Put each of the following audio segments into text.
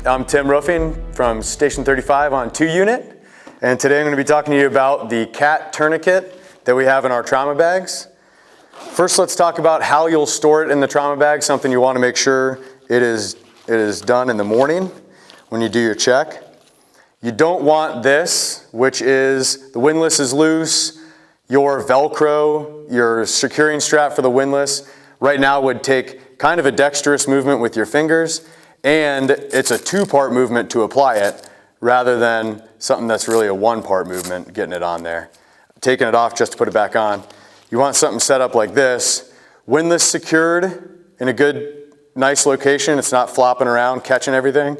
I'm Tim Ruffing from Station 35 on 2 Unit, and today I'm going to be talking to you about the CAT tourniquet that we have in our trauma bags. First, let's talk about how you'll store it in the trauma bag, something you want to make sure it is done in the morning when you do your check. You don't want this, which is the windlass is loose, your Velcro, your securing strap for the windlass right now would take kind of a dexterous movement with your fingers, and it's a 2-part movement to apply it rather than something that's really a 1-part movement getting it on there. Taking it off just to put it back on. You want something set up like this. Windlass secured in a good, nice location. It's not flopping around, catching everything.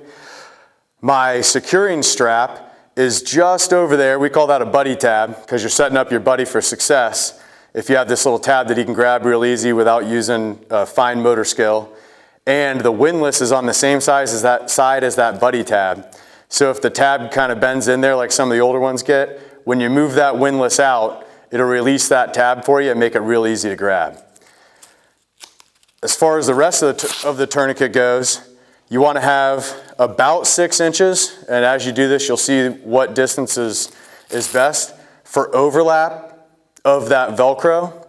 My securing strap is just over there. We call that a buddy tab because you're setting up your buddy for success. If you have this little tab that he can grab real easy without using fine motor skill. And the windlass is on the same size as that buddy tab. So if the tab kind of bends in there like some of the older ones get, when you move that windlass out, it'll release that tab for you and make it real easy to grab. As far as the rest of the tourniquet goes, you want to have about 6 inches, and as you do this, you'll see what distance is best for overlap of that Velcro.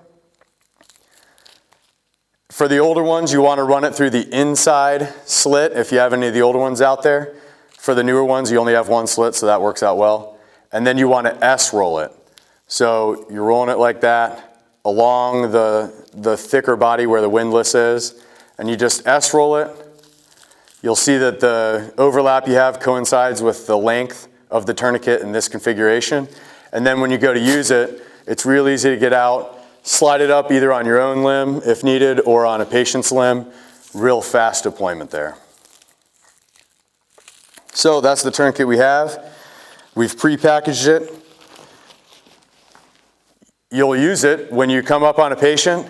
For the older ones, you want to run it through the inside slit if you have any of the older ones out there. For the newer ones, you only have 1 slit, so that works out well. And then you want to S-roll it. So you're rolling it like that along the thicker body where the windlass is, and you just S-roll it. You'll see that the overlap you have coincides with the length of the tourniquet in this configuration. And then when you go to use it, it's real easy to get out, slide it up either on your own limb if needed or on a patient's limb. Real fast deployment there. So that's the tourniquet we have. We've pre-packaged it. You'll use it when you come up on a patient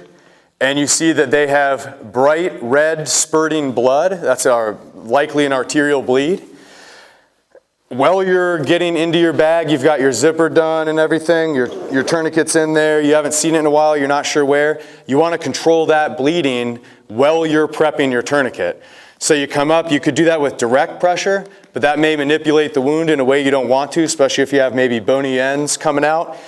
and you see that they have bright red spurting blood. That's likely an arterial bleed. While you're getting into your bag, you've got your zipper done and everything, your tourniquet's in there, you haven't seen it in a while, you're not sure where. You want to control that bleeding while you're prepping your tourniquet. So you come up, you could do that with direct pressure, but that may manipulate the wound in a way you don't want to, especially if you have maybe bony ends coming out.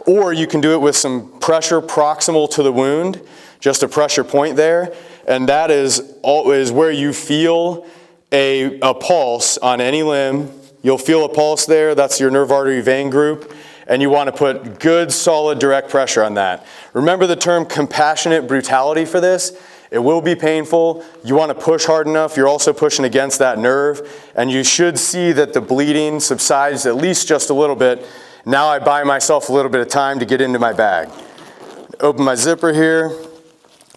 Or you can do it with some pressure proximal to the wound, just a pressure point there, and that is where you feel a pulse on any limb. You'll feel a pulse there, that's your nerve artery vein group, and you want to put good solid direct pressure on that. Remember the term compassionate brutality for this. It will be painful. You want to push hard enough. You're also pushing against that nerve, and you should see that the bleeding subsides at least just a little bit. Now I buy myself a little bit of time to get into my bag. Open my zipper here,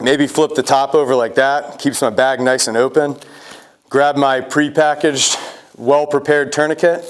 maybe flip the top over like that, keeps my bag nice and open. Grab my pre-packaged, well-prepared tourniquet,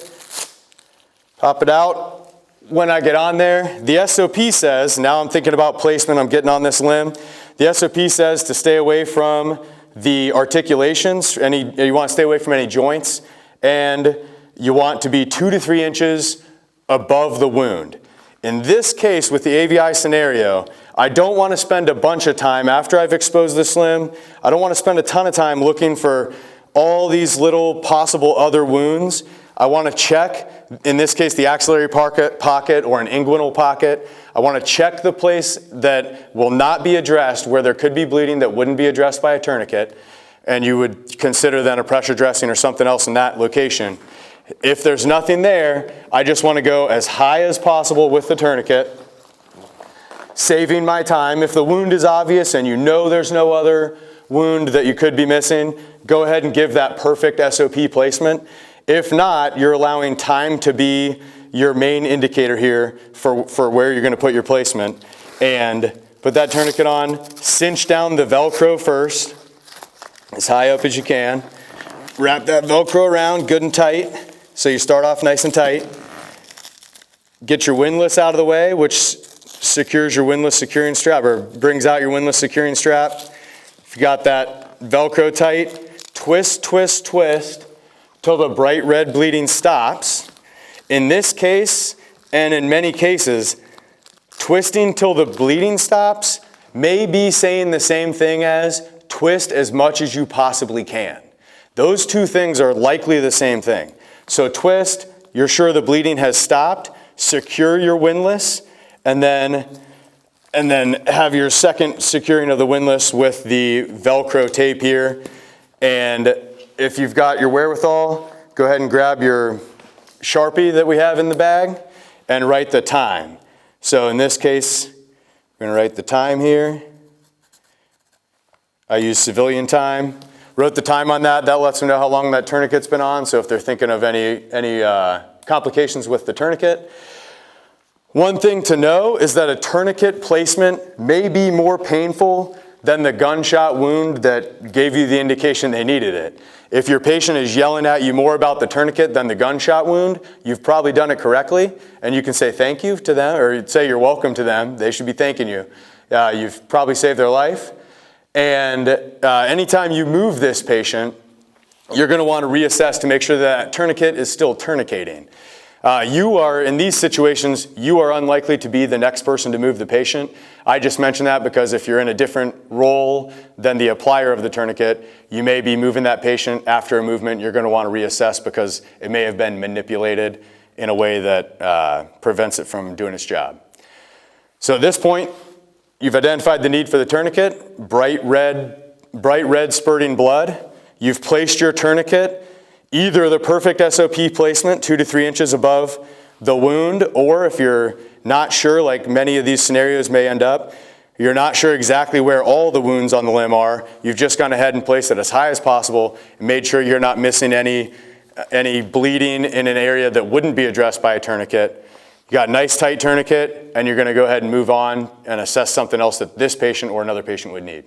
pop it out. When I get on there, the SOP says, now I'm thinking about placement, I'm getting on this limb. The SOP says to stay away from the articulations, you want to stay away from any joints, and you want to be 2 to 3 inches above the wound. In this case, with the AVI scenario, I don't want to spend a bunch of time after I've exposed this limb. I don't want to spend a ton of time looking for all these little possible other wounds. I want to check, in this case, the axillary pocket or an inguinal pocket. I want to check the place that will not be addressed, where there could be bleeding that wouldn't be addressed by a tourniquet, and you would consider then a pressure dressing or something else in that location. If there's nothing there, I just want to go as high as possible with the tourniquet, saving my time. If the wound is obvious and you know there's no other wound that you could be missing, go ahead and give that perfect SOP placement. If not, you're allowing time to be your main indicator here for where you're going to put your placement. And put that tourniquet on, cinch down the Velcro first, as high up as you can. Wrap that Velcro around good and tight. So you start off nice and tight. Get your windlass out of the way, which secures your windlass securing strap, or brings out your windlass securing strap. If you got that Velcro tight, twist, twist, twist, till the bright red bleeding stops. In this case, and in many cases, twisting till the bleeding stops may be saying the same thing as twist as much as you possibly can. Those two things are likely the same thing. So twist, you're sure the bleeding has stopped, secure your windlass, and then have your second securing of the windlass with the Velcro tape here. And if you've got your wherewithal, go ahead and grab your Sharpie that we have in the bag and write the time. So in this case, we're going to write the time here. I use civilian time. Wrote the time on that. That lets them know how long that tourniquet's been on. So if they're thinking of any complications with the tourniquet. One thing to know is that a tourniquet placement may be more painful than the gunshot wound that gave you the indication they needed it. If your patient is yelling at you more about the tourniquet than the gunshot wound, you've probably done it correctly, and you can say thank you to them, or say you're welcome to them. They should be thanking you. You've probably saved their life. And anytime you move this patient, you're going to want to reassess to make sure that tourniquet is still tourniqueting. In these situations, you are unlikely to be the next person to move the patient. I just mentioned that because if you're in a different role than the applier of the tourniquet, you may be moving that patient after a movement. You're going to want to reassess because it may have been manipulated in a way that prevents it from doing its job. So at this point, you've identified the need for the tourniquet, bright red spurting blood. You've placed your tourniquet, either the perfect SOP placement, 2 to 3 inches above the wound, or if you're not sure, like many of these scenarios may end up, you're not sure exactly where all the wounds on the limb are, you've just gone ahead and placed it as high as possible and made sure you're not missing any bleeding in an area that wouldn't be addressed by a tourniquet. You got a nice tight tourniquet, and you're going to go ahead and move on and assess something else that this patient or another patient would need.